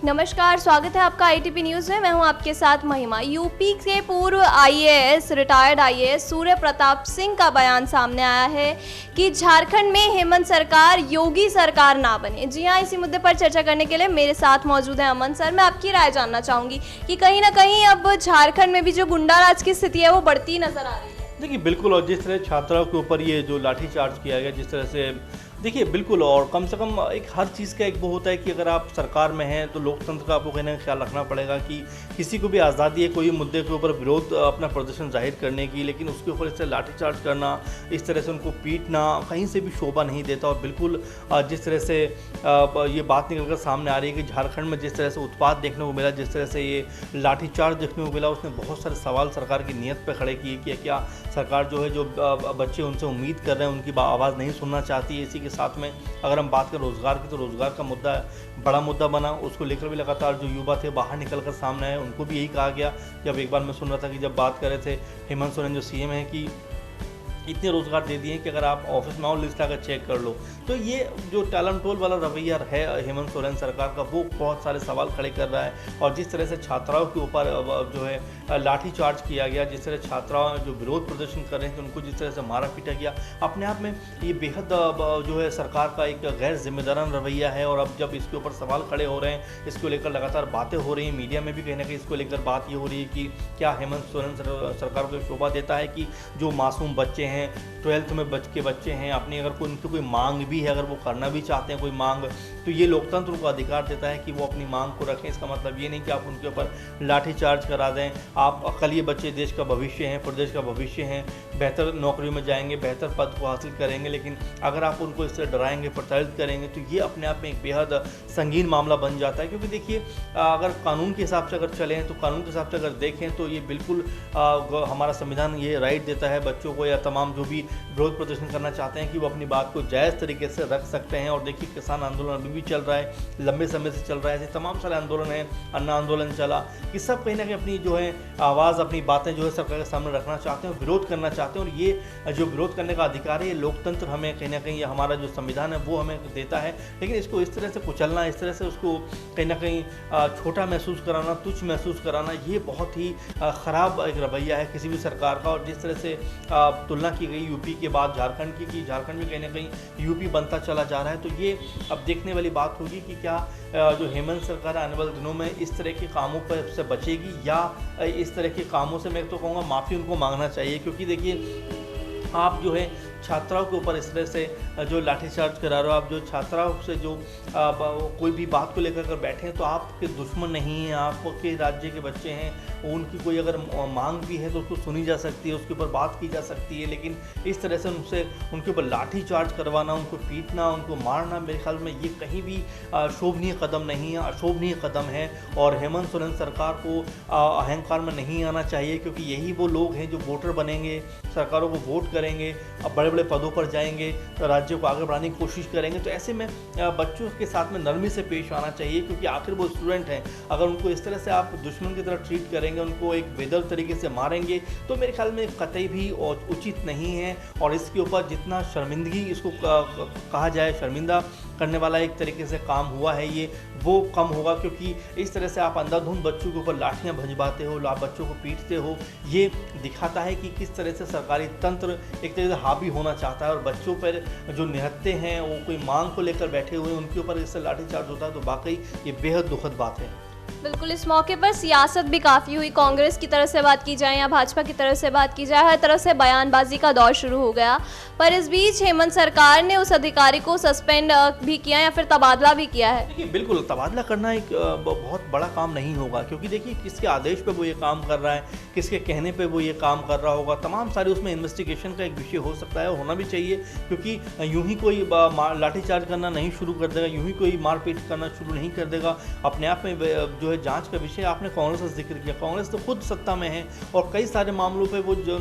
नमस्कार, स्वागत है आपका आईटीपी न्यूज़ में। मैं हूं आपके साथ महिमा। यूपी के पूर्व IAS retired IAS Surya Pratap Singh का बयान सामने आया है कि झारखंड में हेमंत सरकार योगी सरकार ना बने। जी हां, इसी मुद्दे पर चर्चा करने के लिए मेरे साथ मौजूद हैं अमन सर। मैं आपकी राय जानना चाहूँगी कि कहीं ना कहीं अब झारखंड में भी जो गुंडाराज की स्थिति है वो बढ़ती नजर आ रही है। देखिए बिल्कुल, और जिस तरह छात्राओं के ऊपर ये जो लाठीचार्ज किया गया, जिस तरह से देखिए बिल्कुल, और कम से कम एक हर चीज़ का एक वो होता है कि अगर आप सरकार में हैं तो लोकतंत्र का आपको कहीं ना ख्याल रखना पड़ेगा कि किसी को भी आज़ादी है कोई मुद्दे के ऊपर विरोध अपना प्रदर्शन जाहिर करने की, लेकिन उसके ऊपर इस तरह लाठीचार्ज करना, इस तरह से उनको पीटना कहीं से भी शोभा नहीं देता। और बिल्कुल जिस तरह से ये बात निकल कर सामने आ रही है कि झारखंड में जिस तरह से उत्पात देखने को मिला, जिस तरह से ये लाठीचार्ज देखने को मिला, उसने बहुत सारे सवाल सरकार की नीयत पर खड़े किए कि क्या सरकार जो है जो बच्चे उनसे उम्मीद कर रहे हैं उनकी आवाज़ नहीं सुनना चाहती है। इसी के साथ में अगर हम बात करें रोज़गार की, तो रोज़गार का मुद्दा बड़ा मुद्दा बना, उसको लेकर भी लगातार जो युवा थे बाहर निकल कर सामने आए। उनको भी यही कहा गया। जब एक बार मैं सुन रहा था कि जब बात कर रहे थे हेमंत सोरेन जो सीएम हैं कि इतने रोज़गार दे दिए कि अगर आप ऑफिस में आओ लिस्ट आकर चेक कर लो। तो ये जो टालमटोल वाला रवैया है हेमंत सोरेन सरकार का, वो बहुत सारे सवाल खड़े कर रहा है। और जिस तरह से छात्राओं के ऊपर जो है लाठीचार्ज किया गया, जिस तरह छात्राओं जो विरोध प्रदर्शन कर रहे थे उनको जिस तरह से मारा पीटा गया, अपने आप में ये बेहद जो है सरकार का एक गैर जिम्मेदाराना रवैया है। और अब जब इसके ऊपर सवाल खड़े हो रहे हैं, इसको लेकर लगातार बातें हो रही हैं, मीडिया में भी कहीं ना कहीं इसको लेकर बात ये हो रही है कि क्या हेमंत सोरेन सरकार को शोभा देता है कि जो मासूम बच्चे हैं 12th में बच्चे हैं, अपनी अगर कोई उनकी कोई मांग भी है, अगर वो करना भी चाहते हैं कोई मांग, तो ये लोकतंत्र को अधिकार देता है कि वो अपनी मांग को रखें। इसका मतलब ये नहीं कि आप उनके ऊपर लाठीचार्ज करा दें। आप अकल, ये बच्चे देश का भविष्य हैं, प्रदेश का भविष्य हैं, बेहतर नौकरियों में जाएंगे, बेहतर पद को हासिल करेंगे, लेकिन अगर आप उनको इससे डराएंगे, प्रताड़ित करेंगे, तो ये अपने आप में एक बेहद संगीन मामला बन जाता है। क्योंकि देखिए अगर कानून के हिसाब से अगर चलें, तो कानून के हिसाब से अगर देखें तो ये बिल्कुल हमारा संविधान ये राइट देता है बच्चों को या तमाम जो भी विरोध प्रदर्शन करना चाहते हैं कि वो अपनी बात को जायज़ तरीके से रख सकते हैं। और देखिए किसान आंदोलन अभी भी चल रहा है, लंबे समय से चल रहा है, ऐसे तमाम सारे आंदोलन हैं, अन्ना आंदोलन चला, कि सब कहीं ना कहीं अपनी जो है आवाज़, अपनी बातें जो है सरकार के सामने रखना चाहते हैं, विरोध करना चाहते हैं। और ये जो विरोध करने का अधिकार है, ये लोकतंत्र हमें कहीं ना कहीं, हमारा जो संविधान है वो हमें देता है। लेकिन इसको इस तरह से कुचलना, इस तरह से उसको कहीं ना कहीं छोटा महसूस कराना, तुच्छ महसूस कराना, ये बहुत ही ख़राब एक रवैया है किसी भी सरकार का। और जिस तरह से तुलना की गई यूपी के बाद झारखंड की, कि झारखंड में कहीं ना कहीं यूपी बनता चला जा रहा है, तो ये अब देखने वाली बात होगी कि क्या जो हेमंत सरकार आने वाले दिनों में इस तरह के कामों पर से बचेगी, या इस तरह के कामों से मैं तो कहूँगा माफ़ी उनको मांगना चाहिए। क्योंकि देखिए आप जो है छात्राओं के ऊपर इस तरह से जो लाठीचार्ज करा रहे हो, आप जो छात्राओं से जो कोई भी बात को लेकर कर बैठे हैं, तो आपके दुश्मन नहीं हैं, आपके राज्य के बच्चे हैं। उनकी कोई अगर मांग भी है तो उसको सुनी जा सकती है, उसके ऊपर बात की जा सकती है। लेकिन इस तरह से उनके ऊपर लाठीचार्ज करवाना, उनको पीटना, उनको मारना, मेरे ख्याल में ये कहीं भी शोभनीय कदम नहीं है, अशोभनीय कदम है। और हेमंत सोरेन सरकार को अहंकार में नहीं आना चाहिए, क्योंकि यही वो लोग हैं जो वोटर बनेंगे, सरकारों को वोट करेंगे, अब बड़े बड़े पदों पर जाएंगे, तो राज्य को आगे बढ़ाने की कोशिश करेंगे। तो ऐसे में बच्चों के साथ में नरमी से पेश आना चाहिए, क्योंकि आखिर वो स्टूडेंट हैं। अगर उनको इस तरह से आप दुश्मन की तरह ट्रीट करेंगे, उनको एक बेदर्द तरीके से मारेंगे, तो मेरे ख्याल में कतई भी उचित नहीं है। और इसके ऊपर जितना शर्मिंदगी इसको कहा जाए, शर्मिंदा करने वाला एक तरीके से काम हुआ है ये, वो कम होगा। क्योंकि इस तरह से आप अंधाधुंध बच्चों के ऊपर लाठियाँ भंजवाते हो, आप बच्चों को पीटते हो, ये दिखाता है कि किस तरह से सरकारी तंत्र एक तरह से हावी होना चाहता है। और बच्चों पर जो निहत्ते हैं, वो कोई मांग को लेकर बैठे हुए हैं, उनके ऊपर इससे लाठीचार्ज होता है, तो वाकई ये बेहद दुखद बात है। बिल्कुल, इस मौके पर सियासत भी काफ़ी हुई। कांग्रेस की तरफ से बात की जाए या भाजपा की तरफ से बात की जाए, हर तरफ से बयानबाजी का दौर शुरू हो गया। पर इस बीच हेमंत सरकार ने उस अधिकारी को सस्पेंड भी किया या फिर तबादला भी किया है। देखिए बिल्कुल, तबादला करना एक बहुत बड़ा काम नहीं होगा, क्योंकि देखिए किसके आदेश पे वो ये काम कर रहा है, किसके कहने पे वो ये काम कर रहा होगा, तमाम सारे उसमें इन्वेस्टिगेशन का एक विषय हो सकता है, होना भी चाहिए। क्योंकि यूं ही कोई लाठीचार्ज करना नहीं शुरू कर देगा, यूं ही कोई मारपीट करना शुरू नहीं कर देगा। अपने आप में जो है जांच का विषय आपने कांग्रेस का जिक्र किया। कांग्रेस तो खुद सत्ता में है और कई सारे मामलों पे वो जो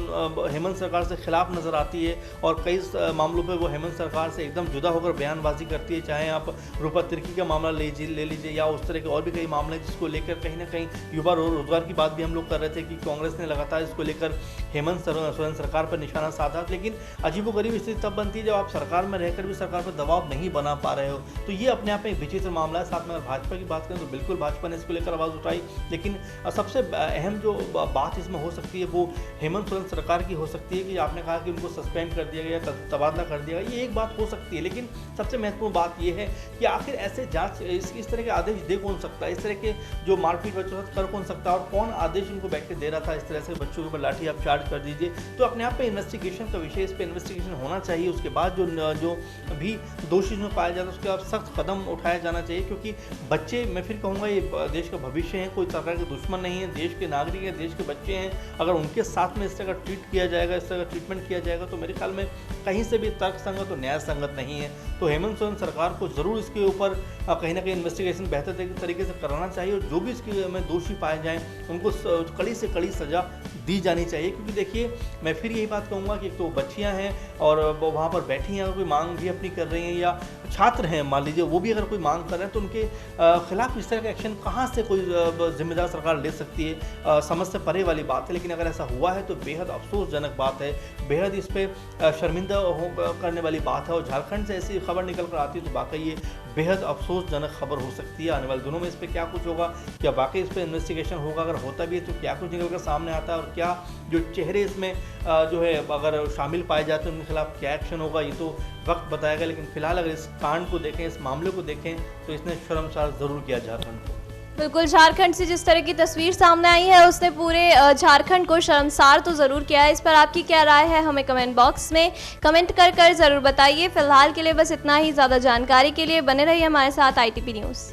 हेमंत सरकार से खिलाफ नज़र आती है और कई मामलों पे वो हेमंत सरकार से एकदम जुदा होकर बयानबाजी करती है। चाहे आप रुपा तिर्की का मामला ले लीजिए या उस तरह के और भी कई मामले जिसको लेकर कहीं ना कहीं युवा रोजगार की बात भी हम लोग कर रहे थे कि कांग्रेस ने लगातार इसको लेकर हेमंत सोरेन सरकार पर निशाना साधा। लेकिन अजीबोगरीब स्थिति तब बनती है जब आप सरकार में रहकर भी सरकार पर दबाव नहीं बना पा रहे हो। तो ये अपने आप में एक विचित्र मामला है। साथ में अगर भाजपा की बात करें तो बिल्कुल भाजपा ने इसको लेकर आवाज़ उठाई, लेकिन सबसे अहम जो बात इसमें हो सकती है वो हेमंत सोरेन सरकार की हो सकती है कि आपने कहा कि उनको सस्पेंड कर दिया गया, तबादला कर दिया गया, ये एक बात हो सकती है। लेकिन सबसे महत्वपूर्ण बात यह है कि आखिर ऐसे जांच इस तरह के आदेश दे कौन सकता है, इस तरह के जो मारपीट बच्चों के साथ कर कौन सकता है और कौन आदेश इनको बैठ के दे रहा था इस तरह से बच्चों के ऊपर लाठी आप चार्ज कर दीजिए। तो अपने आप में इन्वेस्टिगेशन का विषय, इस पर इन्वेस्टिगेशन होना चाहिए। उसके बाद जो भी दोषी में पाया जाता है उसके बाद सख्त कदम उठाया जाना चाहिए, क्योंकि बच्चे, मैं फिर कहूँगा, ये देश का भविष्य है, कोई सरकार के दुश्मन नहीं है, देश के नागरिक हैं, देश के बच्चे हैं। अगर उनके साथ में इस तरह का ट्रीट किया जाएगा, इस तरह का ट्रीटमेंट किया जाएगा तो मेरे ख्याल में कहीं से भी तर्क संगत और न्याय संगत नहीं है। तो हेमंत सोरेन सरकार को ज़रूर इसके ऊपर कहीं ना कहीं इन्वेस्टिगेशन बेहतर तरीके से कराना चाहिए और जो भी इसके में दोषी पाए जाएं उनको कड़ी से कड़ी सज़ा दी जानी चाहिए। क्योंकि देखिए, मैं फिर यही बात कहूँगा कि तो बच्चियाँ हैं और वहाँ पर बैठी हैं, अगर कोई मांग भी अपनी कर रही हैं या छात्र हैं मान लीजिए, वो भी अगर कोई मांग कर रहे हैं तो उनके खिलाफ इस तरह का एक्शन कहाँ से कोई जिम्मेदार सरकार ले सकती है, समझ से परे वाली बात है। लेकिन अगर ऐसा हुआ है तो बेहद अफसोसजनक बात है, बेहद इस पर शर्मिंदा करने वाली बात है। और झारखंड से ऐसी खबर निकल कर आती है तो वाकई ये बेहद अफसोसजनक खबर हो सकती है। आने वाले दिनों में इस पर क्या कुछ होगा, क्या वाकई इस पर इन्वेस्टिगेशन होगा, अगर होता भी है तो क्या कुछ निकल कर सामने आता है और क्या जो चेहरे इसमें जो है अगर शामिल पाए जाते हैं उनके खिलाफ क्या एक्शन होगा, ये तो वक्त बताएगा। लेकिन फिलहाल अगर इस कांड को देखें, इस मामले को देखें तो इसने शर्मसार ज़रूर किया झारखंड को। बिल्कुल, झारखंड से जिस तरह की तस्वीर सामने आई है उसने पूरे झारखंड को शर्मसार तो ज़रूर किया है। इस पर आपकी क्या राय है हमें कमेंट बॉक्स में कमेंट कर ज़रूर बताइए। फिलहाल के लिए बस इतना ही। ज़्यादा जानकारी के लिए बने रहिए हमारे साथ ITP न्यूज़।